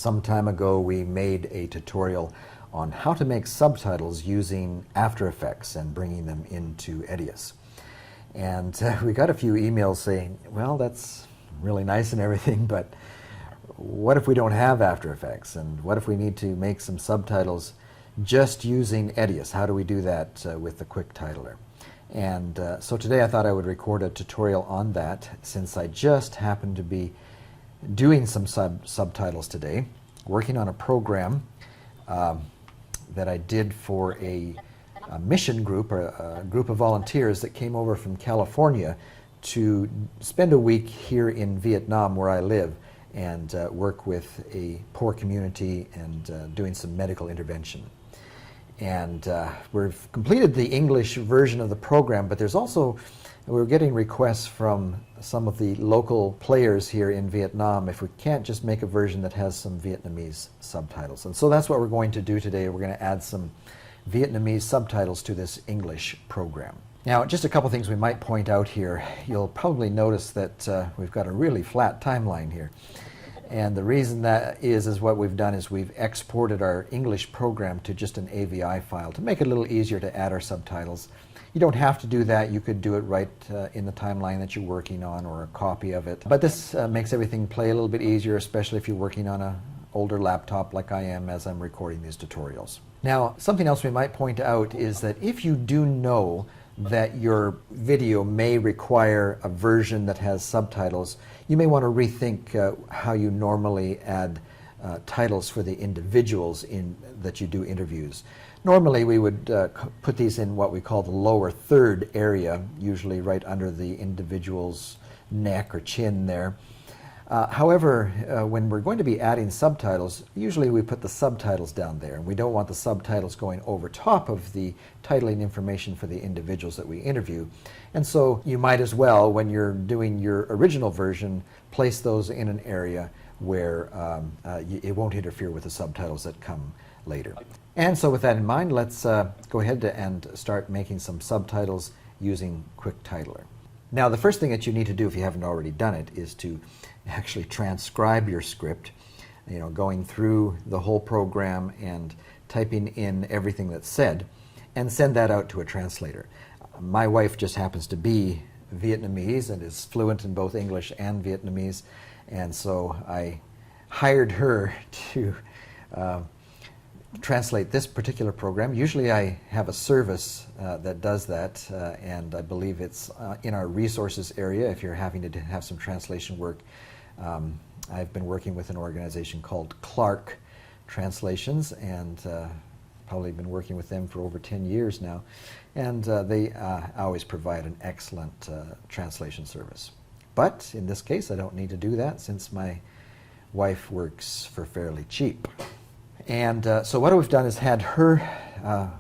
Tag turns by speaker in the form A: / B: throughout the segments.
A: Some time ago we made a tutorial on how to make subtitles using After Effects and bringing them into Edius. And we got a few emails saying, well, that's really nice and everything, but what if we don't have After Effects? And what if we need to make some subtitles just using Edius? How do we do that with the Quicktitler? And so today I thought I would record a tutorial on that, since I just happened to be doing some subtitles today, working on a program that I did for a mission group, or a group of volunteers that came over from California to spend a week here in Vietnam, where I live, and work with a poor community and doing some medical intervention. And we've completed the English version of the program, but there's also, we're getting requests from some of the local players here in Vietnam if we can't just make a version that has some Vietnamese subtitles. And so that's what we're going to do today. We're going to add some Vietnamese subtitles to this English program. Now, just a couple things we might point out here. You'll probably notice that we've got a really flat timeline here. And the reason that is what we've done is we've exported our English program to just an AVI file to make it a little easier to add our subtitles. You don't have to do that. You could do it right in the timeline that you're working on, or a copy of it. But this makes everything play a little bit easier, especially if you're working on an older laptop like I am as I'm recording these tutorials. Now, something else we might point out is that if you do know that your video may require a version that has subtitles, you may want to rethink how you normally add titles for the individuals that you do interviews. Normally we would put these in what we call the lower third area, usually right under the individual's neck or chin there. However, when we're going to be adding subtitles, usually we put the subtitles down there, and we don't want the subtitles going over top of the titling information for the individuals that we interview. And so you might as well, when you're doing your original version, place those in an area where it won't interfere with the subtitles that come later. And so with that in mind, let's go ahead and start making some subtitles using Quicktitler. Now, the first thing that you need to do, if you haven't already done it, is to actually transcribe your script, going through the whole program and typing in everything that's said, and send that out to a translator. My wife just happens to be Vietnamese and is fluent in both English and Vietnamese, and so I hired her to translate this particular program. Usually I have a service that does that, and I believe it's in our resources area if you're having to have some translation work. I've been working with an organization called Clark Translations, and probably been working with them for over 10 years now, and they always provide an excellent translation service. But in this case I don't need to do that, since my wife works for fairly cheap. And so what we've done is had her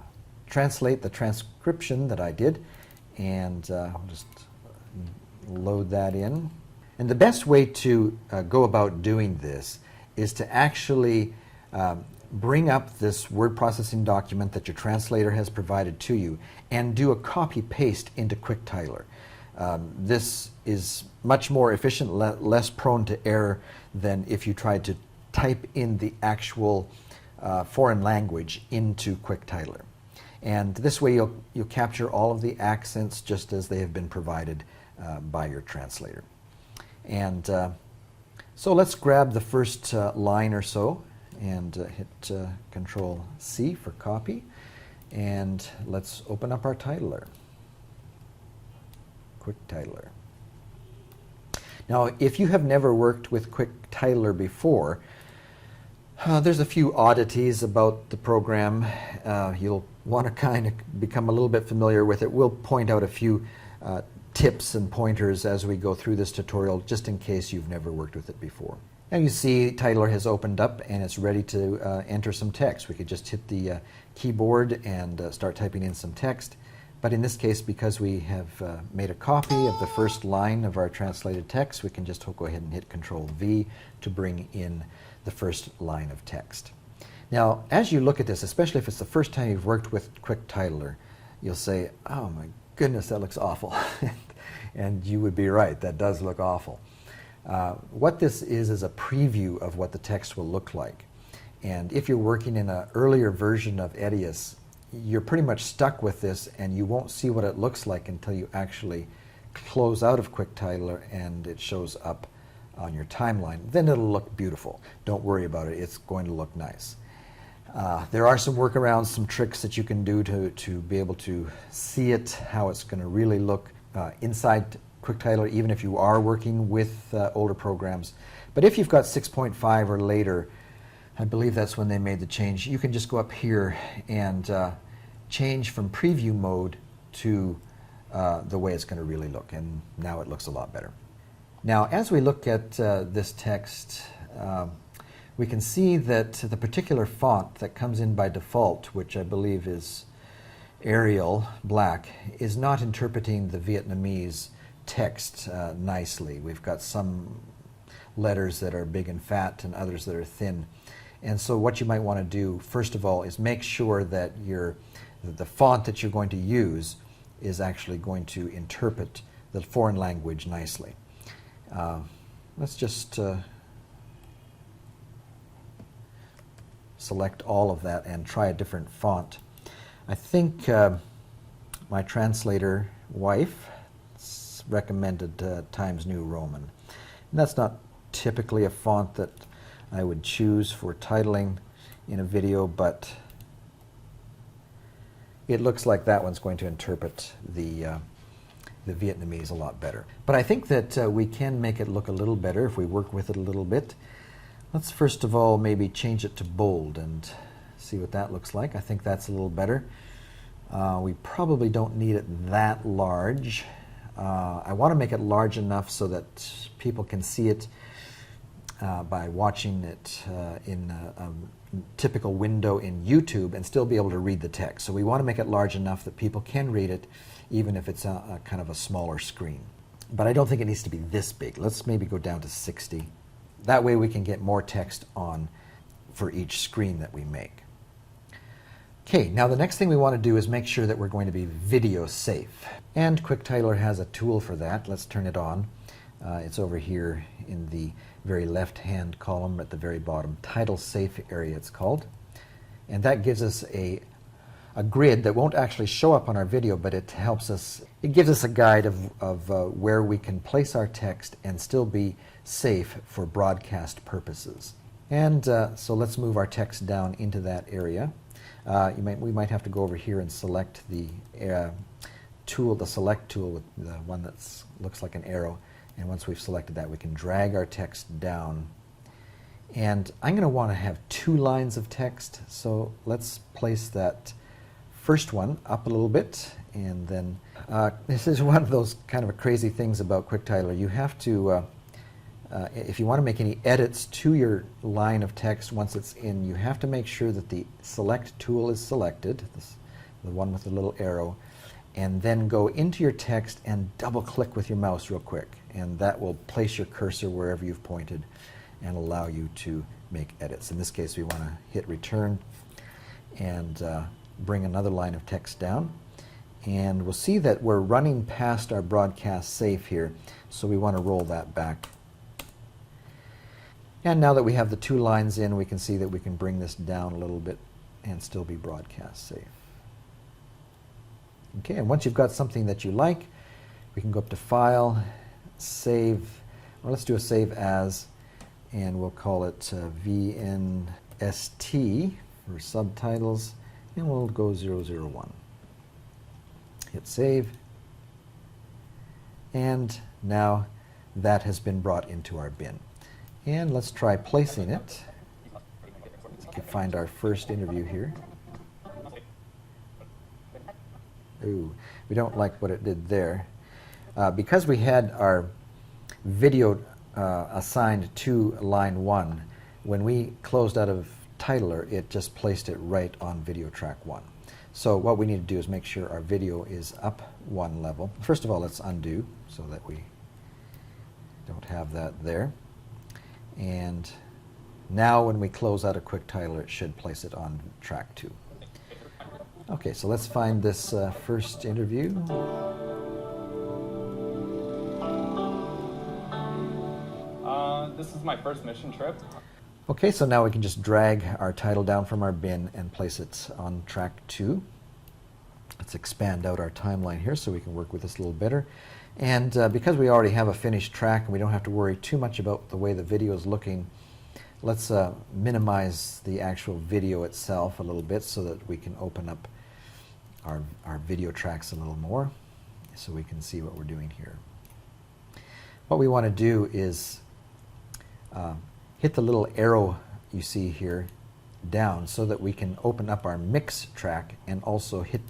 A: translate the transcription that I did, and I'll just load that in. And the best way to go about doing this is to actually bring up this word processing document that your translator has provided to you and do a copy-paste into Quicktitler. This is much more efficient, less prone to error than if you tried to type in the actual foreign language into Quicktitler. And this way you'll capture all of the accents just as they have been provided by your translator. And so let's grab the first line or so and hit Control C for copy, and let's open up our titler, Quicktitler. Now, if you have never worked with Quicktitler before, there's a few oddities about the program. You'll want to kind of become a little bit familiar with it. We'll point out a few tips and pointers as we go through this tutorial, just in case you've never worked with it before. Now you see Titler has opened up and it's ready to enter some text. We could just hit the keyboard and start typing in some text. But in this case, because we have made a copy of the first line of our translated text, we can just go ahead and hit Control V to bring in the first line of text. Now, as you look at this, especially if it's the first time you've worked with Quicktitler, you'll say, oh my goodness, that looks awful. And you would be right, that does look awful. What this is a preview of what the text will look like. And if you're working in an earlier version of Edius, you're pretty much stuck with this, and you won't see what it looks like until you actually close out of Quicktitler and it shows up on your timeline. Then it'll look beautiful. Don't worry about it. It's going to look nice. There are some workarounds, some tricks that you can do to be able to see it, how it's going to really look inside Quicktitler, even if you are working with older programs. But if you've got 6.5 or later, I believe that's when they made the change, you can just go up here and change from preview mode to the way it's going to really look, and now it looks a lot better. Now, as we look at this text, we can see that the particular font that comes in by default, which I believe is Arial Black, is not interpreting the Vietnamese text nicely. We've got some letters that are big and fat and others that are thin. And so what you might want to do, first of all, is make sure that the font that you're going to use is actually going to interpret the foreign language nicely. Let's just select all of that and try a different font. I think my translator wife recommended Times New Roman. And that's not typically a font that I would choose for titling in a video, but it looks like that one's going to interpret the Vietnamese a lot better. But I think that we can make it look a little better if we work with it a little bit. Let's first of all maybe change it to bold and see what that looks like. I think that's a little better. We probably don't need it that large. I want to make it large enough so that people can see it by watching it in a typical window in YouTube and still be able to read the text. So we want to make it large enough that people can read it even if it's a kind of a smaller screen. But I don't think it needs to be this big. Let's maybe go down to 60. That way we can get more text on for each screen that we make. Okay, now the next thing we want to do is make sure that we're going to be video safe. And Quicktitler has a tool for that. Let's turn it on. It's over here in the very left-hand column at the very bottom. Title Safe area it's called. And that gives us a grid that won't actually show up on our video, but it helps us, it gives us a guide of where we can place our text and still be safe for broadcast purposes. And so let's move our text down into that area. We might have to go over here and select the tool, the select tool, with the one that looks like an arrow. And once we've selected that, we can drag our text down. And I'm going to want to have 2 lines of text, so let's place that first one up a little bit. And then this is one of those kind of crazy things about Quicktitler. You have to, if you want to make any edits to your line of text once it's in, you have to make sure that the select tool is selected, the one with the little arrow, and then go into your text and double click with your mouse real quick. And that will place your cursor wherever you've pointed and allow you to make edits. In this case, we want to hit return and bring another line of text down. And we'll see that we're running past our broadcast safe here, so we want to roll that back. And now that we have the 2 lines in, we can see that we can bring this down a little bit and still be broadcast safe. Okay, and once you've got something that you like, we can go up to File, Save, or let's do a Save As, and we'll call it VNST for subtitles, and we'll go 001. Hit Save, and now that has been brought into our bin. And let's try placing it. We can find our first interview here. Ooh, we don't like what it did there. Because we had our video assigned to line 1, when we closed out of Titler, it just placed it right on video track 1. So what we need to do is make sure our video is up 1 level. First of all, let's undo so that we don't have that there. And now when we close out a Quicktitler, it should place it on track 2. Okay, so let's find this first interview.
B: This is my first mission trip.
A: Okay, so now we can just drag our title down from our bin and place it on track 2. Let's expand out our timeline here so we can work with this a little better. And because we already have a finished track and we don't have to worry too much about the way the video is looking, let's minimize the actual video itself a little bit so that we can open up our video tracks a little more so we can see what we're doing here. What we want to do is hit the little arrow you see here down so that we can open up our mix track and also hit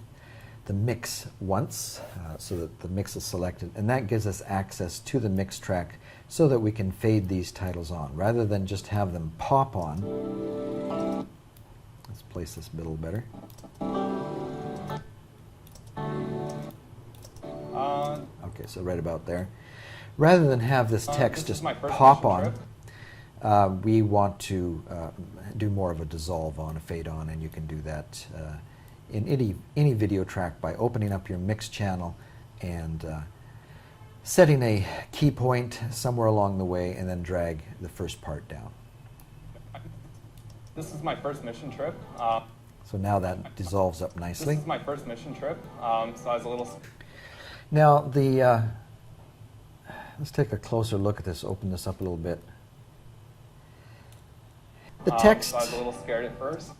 A: the mix once so that the mix is selected, and that gives us access to the mix track so that we can fade these titles on rather than just have them pop on. Let's place this middle better. Okay, so right about there. Rather than have this text just pop on, we want to do more of a dissolve on, a fade on, and you can do that in any video track by opening up your mix channel and setting a key point somewhere along the way and then drag the first part down.
B: This is my first mission trip.
A: So now that dissolves up nicely.
B: This is my first mission trip, so I was a little...
A: Now let's take a closer look at this, open this up a little bit. The text...
B: So I was a little scared at first.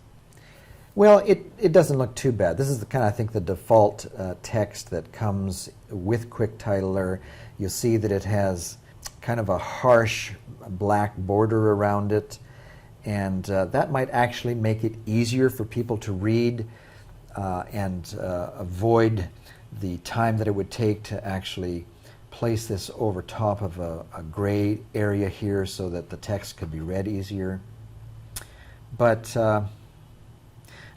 A: Well, it doesn't look too bad. This is the kind of, I think, the default text that comes with Quicktitler. You'll see that it has kind of a harsh black border around it, and that might actually make it easier for people to read and avoid the time that it would take to actually place this over top of a gray area here so that the text could be read easier. But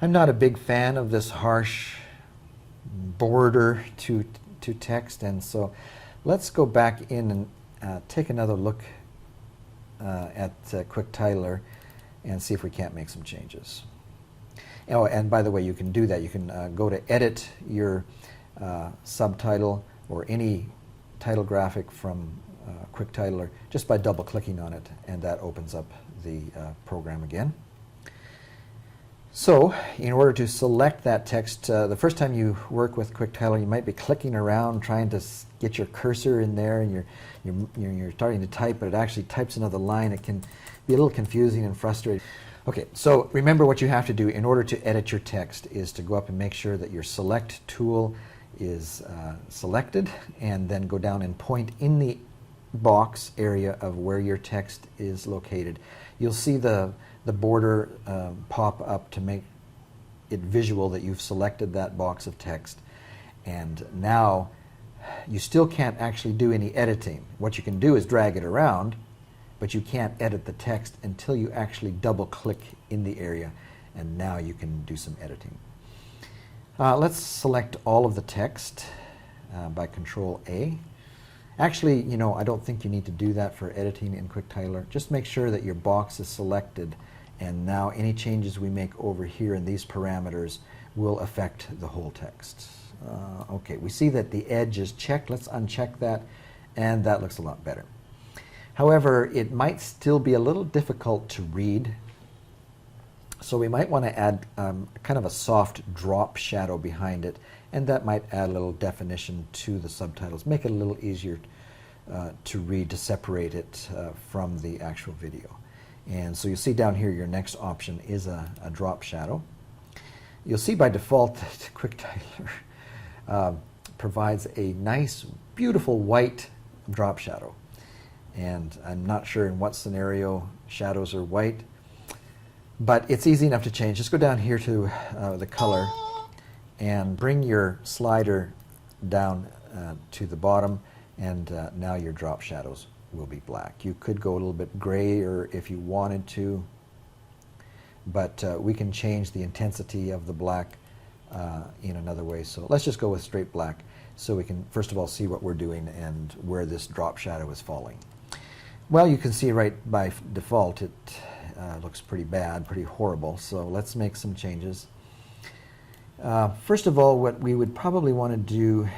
A: I'm not a big fan of this harsh border to text, and so let's go back in and take another look at Quicktitler and see if we can't make some changes. Oh, and by the way, you can do that. You can go to edit your subtitle or any title graphic from Quicktitler just by double-clicking on it, and that opens up the program again. So, in order to select that text, the first time you work with Quicktitler, you might be clicking around trying to get your cursor in there, and you're starting to type, but it actually types another line. It can be a little confusing and frustrating. Okay, so remember what you have to do in order to edit your text is to go up and make sure that your select tool is selected, and then go down and point in the box area of where your text is located. You'll see the border pop up to make it visual that you've selected that box of text. And now you still can't actually do any editing. What you can do is drag it around, but you can't edit the text until you actually double click in the area, and now you can do some editing. Let's select all of the text by Control A. Actually, you know, I don't think you need to do that for editing in Quicktitler. Just make sure that your box is selected, and now any changes we make over here in these parameters will affect the whole text. Okay, we see that the edge is checked. Let's uncheck that, and that looks a lot better. However, it might still be a little difficult to read, so we might want to add kind of a soft drop shadow behind it, and that might add a little definition to the subtitles, make it a little easier to read, to separate it from the actual video. And so you'll see down here your next option is a drop shadow. You'll see by default that Quicktitler provides a nice, beautiful white drop shadow. And I'm not sure in what scenario shadows are white, but it's easy enough to change. Just go down here to the color and bring your slider down to the bottom, and now your drop shadows will be black. You could go a little bit grayer if you wanted to, but we can change the intensity of the black in another way. So let's just go with straight black so we can first of all see what we're doing and where this drop shadow is falling. Well, you can see right by default it looks pretty bad, pretty horrible, so let's make some changes. First of all, what we would probably want to do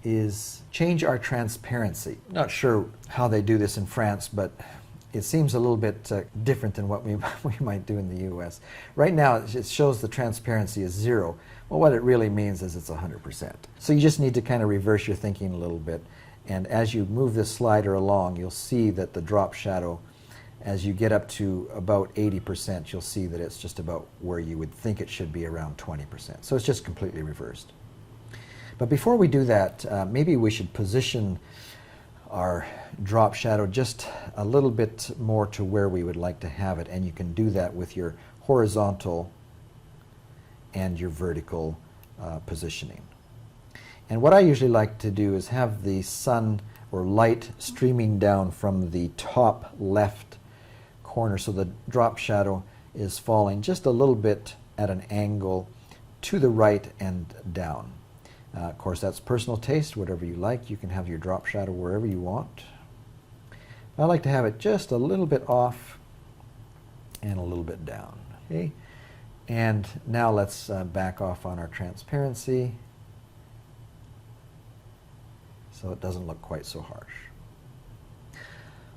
A: is change our transparency. Not sure how they do this in France, but it seems a little bit different than what we might do in the US. Right now it shows the transparency is 0. Well, what it really means is it's 100%. So you just need to kind of reverse your thinking a little bit, and as you move this slider along, you'll see that the drop shadow, as you get up to about 80%, you'll see that it's just about where you would think it should be, around 20%. So it's just completely reversed. But before we do that, maybe we should position our drop shadow just a little bit more to where we would like to have it, and you can do that with your horizontal and your vertical positioning. And what I usually like to do is have the sun or light streaming down from the top left corner, so the drop shadow is falling just a little bit at an angle to the right and down. Of course, that's personal taste, whatever you like. You can have your drop shadow wherever you want. I like to have it just a little bit off and a little bit down. Okay? And now let's back off on our transparency so it doesn't look quite so harsh.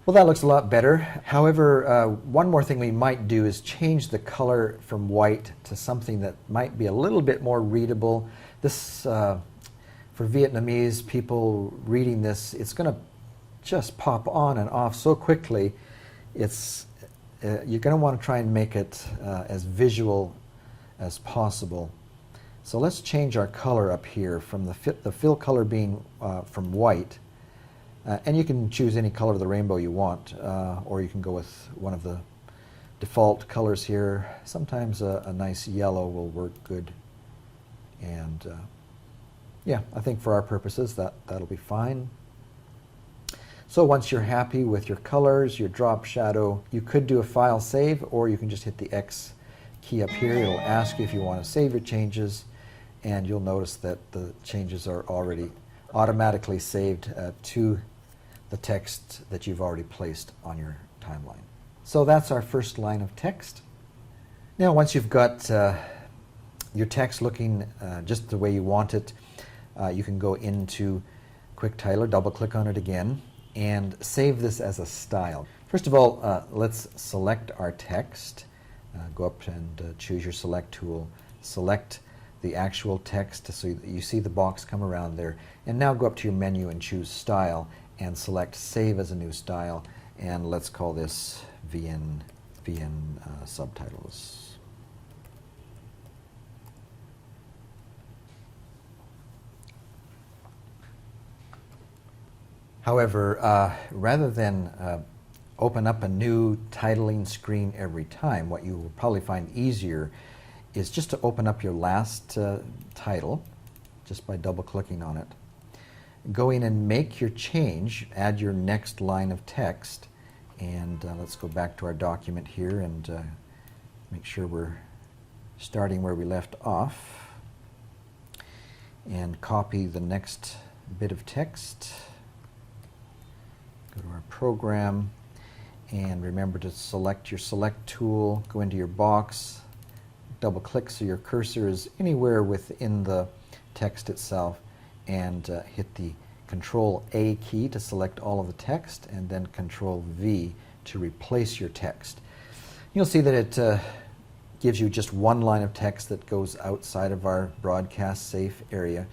A: Well, that looks a lot better. However, one more thing we might do is change the color from white to something that might be a little bit more readable. This, for Vietnamese people reading this, it's going to just pop on and off so quickly. It's, you're going to want to try and make it as visual as possible. So let's change our color up here from the fill color being from white. And you can choose any color of the rainbow you want, or you can go with one of the default colors here. Sometimes a nice yellow will work good. And yeah, I think for our purposes that'll be fine. So once you're happy with your colors, your drop shadow, you could do a file save, or you can just hit the X key up here. It'll ask you if you want to save your changes, and you'll notice that the changes are already automatically saved to the text that you've already placed on your timeline. So that's our first line of text. Now once you've got your text looking just the way you want it, you can go into Quicktitler, double click on it again, and save this as a style. First of all, let's select our text. Go up and choose your select tool. Select the actual text so you see the box come around there. And now go up to your menu and choose Style and select Save as a new style. And let's call this VN Subtitles. However, rather than open up a new titling screen every time, what you will probably find easier is just to open up your last title just by double clicking on it. Go in and make your change, add your next line of text, and let's go back to our document here and make sure we're starting where we left off, and copy the next bit of text. Go to our program, and remember to select your select tool, go into your box, double click so your cursor is anywhere within the text itself, and hit the Control A key to select all of the text, and then Control V to replace your text. You'll see that it gives you just one line of text that goes outside of our broadcast safe area.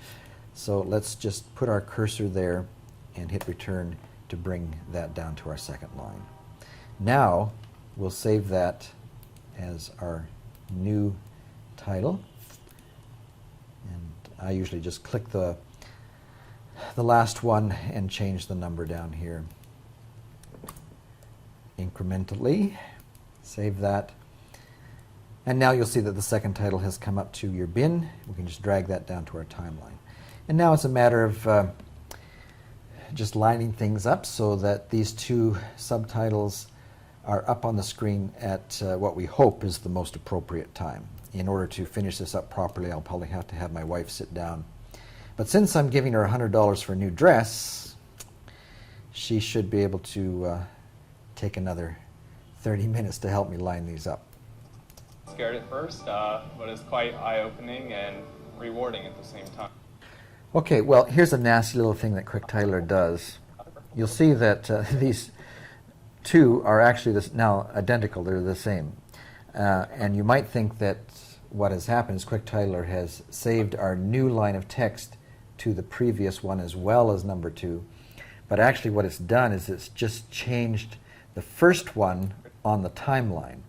A: So let's just put our cursor there and hit return to bring that down to our second line. Now we'll save that as our new title, and I usually just click the last one and change the number down here incrementally. Save that, and now you'll see that the second title has come up to your bin. We can just drag that down to our timeline, and now it's a matter of just lining things up so that these two subtitles are up on the screen at what we hope is the most appropriate time. In order to finish this up properly, I'll probably have to have my wife sit down. But since I'm giving her $100 for a new dress, she should be able to take another 30 minutes to help me line these up.
B: Scared at first, but it's quite eye-opening and rewarding at the same time.
A: Okay, well, here's a nasty little thing that Quicktitler does. You'll see that these two are actually now identical. They're the same. And you might think that what has happened is Quicktitler has saved our new line of text to the previous one as well as number 2. But actually what it's done is it's just changed the first one on the timeline.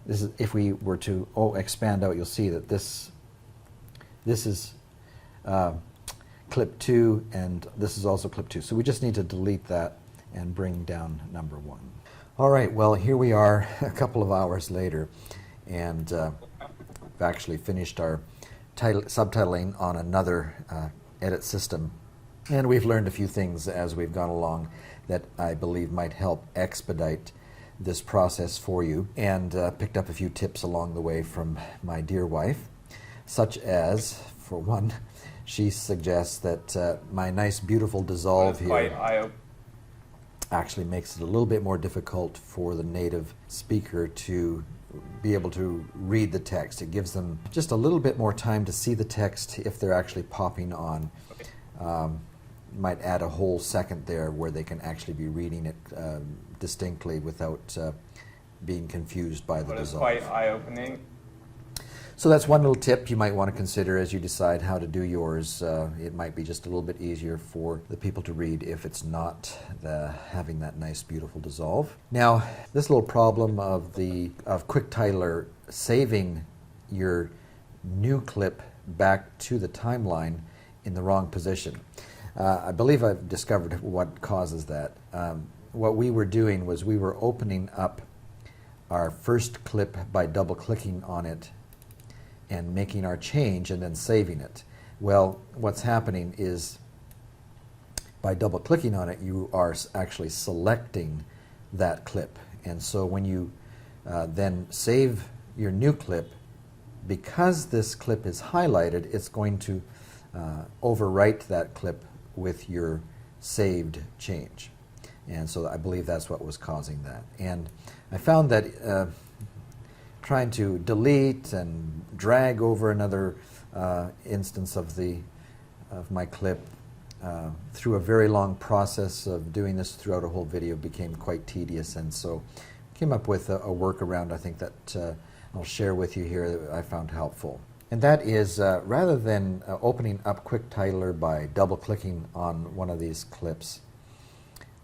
A: This is, if we were to expand out, you'll see that this is clip 2, and this is also clip 2. So we just need to delete that and bring down number 1. All right, well, here we are a couple of hours later, and we've actually finished our subtitling on another edit system. And we've learned a few things as we've gone along that I believe might help expedite this process for you, and picked up a few tips along the way from my dear wife, such as, for one, she suggests that my nice beautiful dissolve here actually makes it a little bit more difficult for the native speaker to be able to read the text. It gives them just a little bit more time to see the text if they're actually popping on. Might add a whole second there where they can actually be reading it distinctly without being confused by the dissolve.
B: Quite eye-opening.
A: So that's one little tip you might want to consider as you decide how to do yours. It might be just a little bit easier for the people to read if it's not having that nice, beautiful dissolve. Now, this little problem of Quicktitler saving your new clip back to the timeline in the wrong position. I believe I've discovered what causes that. What we were doing was we were opening up our first clip by double-clicking on it and making our change and then saving it. Well, what's happening is by double-clicking on it, you are actually selecting that clip. And so when you then save your new clip, because this clip is highlighted, it's going to overwrite that clip with your saved change. And so I believe that's what was causing that. And I found that trying to delete and drag over another instance of my clip through a very long process of doing this throughout a whole video became quite tedious, and so came up with a workaround I think that I'll share with you here that I found helpful. And that is, rather than opening up Quicktitler by double-clicking on one of these clips,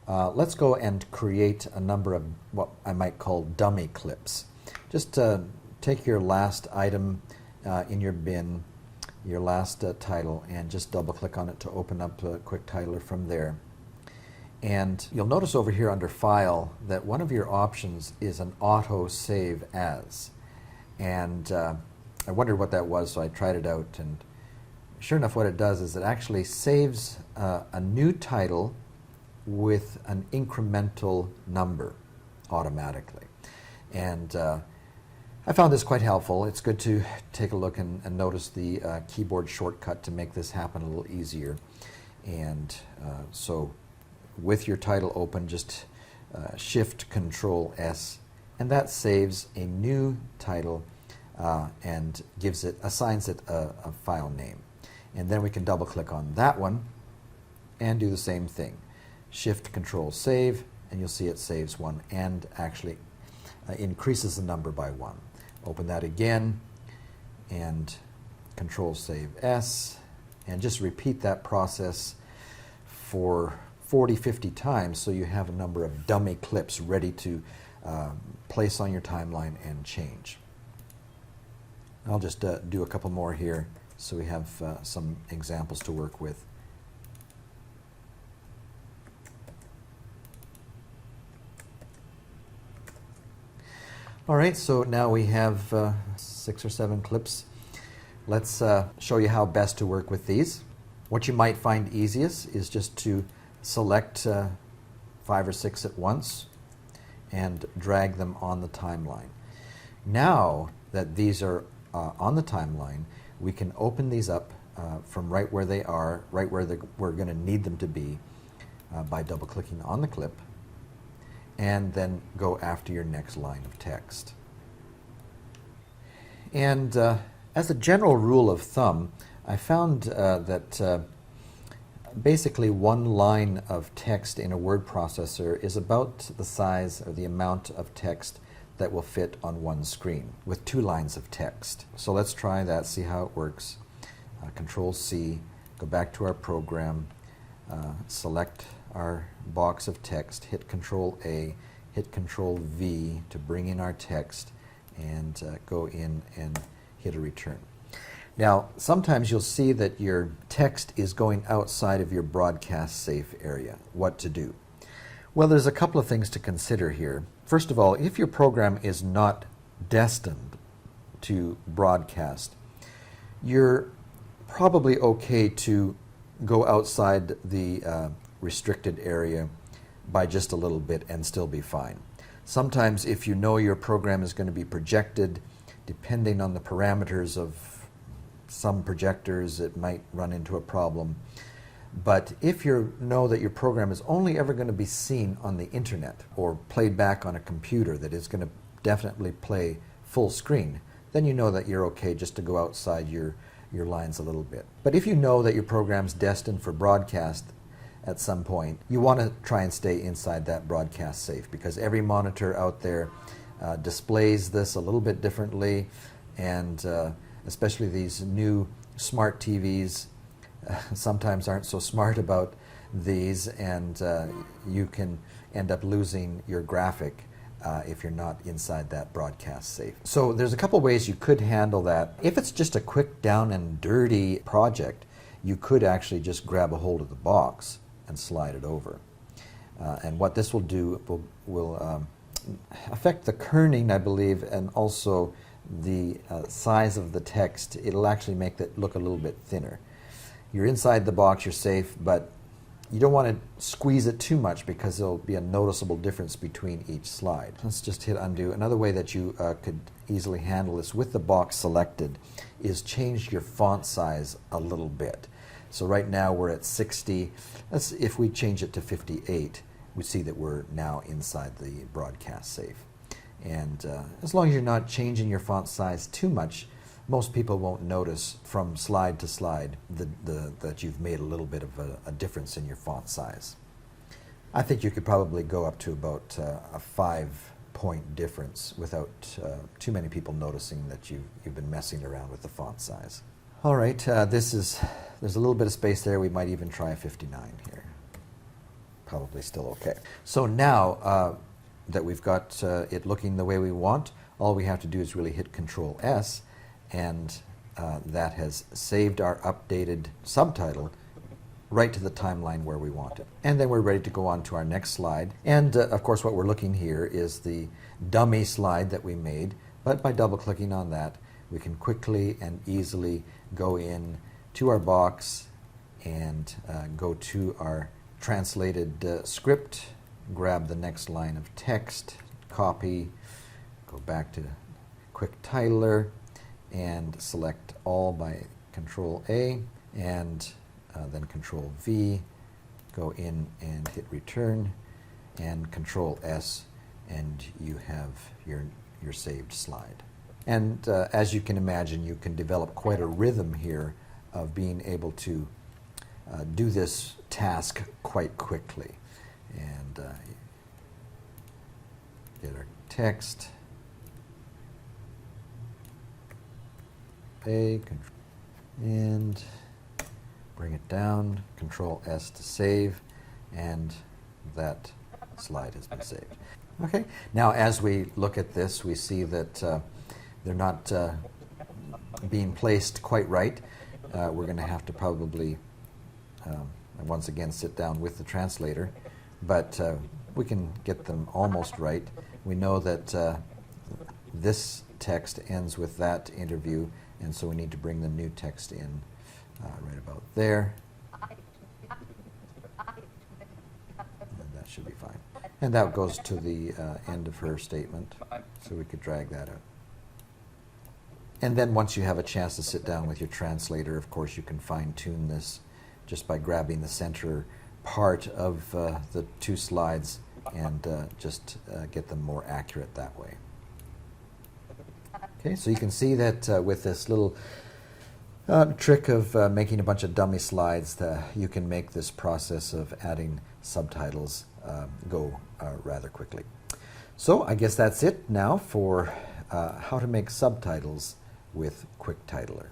A: let's go and create a number of what I might call dummy clips. Just take your last item in your bin, your last title, and just double-click on it to open up Quicktitler from there. And you'll notice over here under File that one of your options is an Auto Save As. And I wondered what that was, so I tried it out, and sure enough what it does is it actually saves a new title with an incremental number automatically. And I found this quite helpful. It's good to take a look and notice the keyboard shortcut to make this happen a little easier. And so with your title open, just Shift Control S, and that saves a new title and assigns it a file name. And then we can double click on that one and do the same thing. Shift Control Save, and you'll see it saves one and actually increases the number by 1. Open that again and Control Save S, and just repeat that process for 40-50 times so you have a number of dummy clips ready to place on your timeline and change. I'll just do a couple more here so we have some examples to work with. All right, so now we have 6 or 7 clips. Let's show you how best to work with these. What you might find easiest is just to select 5 or 6 at once and drag them on the timeline. Now that these are on the timeline, we can open these up from right where they are, right where we're going to need them to be, by double-clicking on the clip, and then go after your next line of text. And as a general rule of thumb, I found that basically one line of text in a word processor is about the size or the amount of text that will fit on one screen with 2 lines of text. So let's try that, see how it works. Control C, go back to our program, select our box of text, hit Control A, hit Control V to bring in our text, and go in and hit a return. Now, sometimes you'll see that your text is going outside of your broadcast safe area. What to do? Well, there's a couple of things to consider here. First of all, if your program is not destined to broadcast, you're probably okay to go outside the restricted area by just a little bit and still be fine. Sometimes if you know your program is going to be projected, depending on the parameters of some projectors, it might run into a problem. But if you know that your program is only ever going to be seen on the internet or played back on a computer that is going to definitely play full screen, then you know that you're okay just to go outside your lines a little bit. But if you know that your program's destined for broadcast at some point, you want to try and stay inside that broadcast safe, because every monitor out there displays this a little bit differently, and especially these new smart TVs sometimes aren't so smart about these, and you can end up losing your graphic if you're not inside that broadcast safe. So there's a couple ways you could handle that. If it's just a quick down and dirty project, you could actually just grab a hold of the box and slide it over. And what this will do will affect the kerning, I believe, and also the size of the text. It'll actually make it look a little bit thinner. You're inside the box, you're safe, but you don't want to squeeze it too much because there'll be a noticeable difference between each slide. Let's just hit undo. Another way that you could easily handle this with the box selected is change your font size a little bit. So right now we're at 60. If we change it to 58, we see that we're now inside the broadcast safe. And as long as you're not changing your font size too much, most people won't notice from slide to slide that you've made a little bit of a difference in your font size. I think you could probably go up to about a 5-point difference without too many people noticing that you've been messing around with the font size. All right, there's a little bit of space there. We might even try a 59 here. Probably still okay. So now that we've got it looking the way we want, all we have to do is really hit Control S, and that has saved our updated subtitle right to the timeline where we want it. And then we're ready to go on to our next slide. And of course what we're looking here is the dummy slide that we made, but by double-clicking on that, we can quickly and easily go in to our box and go to our translated script, grab the next line of text, copy, go back to Quicktitler, and select all by Control A, and then Control V, go in and hit return, and Control S, and you have your saved slide. And as you can imagine, you can develop quite a rhythm here of being able to do this task quite quickly. And get our text, A, and bring it down, Control S to save, and that slide has been saved. Okay, now as we look at this, we see that they're not being placed quite right. We're going to have to probably once again sit down with the translator, but we can get them almost right. We know that this text ends with that interview, and so we need to bring the new text in right about there. And that should be fine. And that goes to the end of her statement, so we could drag that out. And then once you have a chance to sit down with your translator, of course you can fine-tune this just by grabbing the center part of the two slides and just get them more accurate that way. Okay, so you can see that with this little Trick of making a bunch of dummy slides, you can make this process of adding subtitles go rather quickly. So I guess that's it now for how to make subtitles with Quicktitler.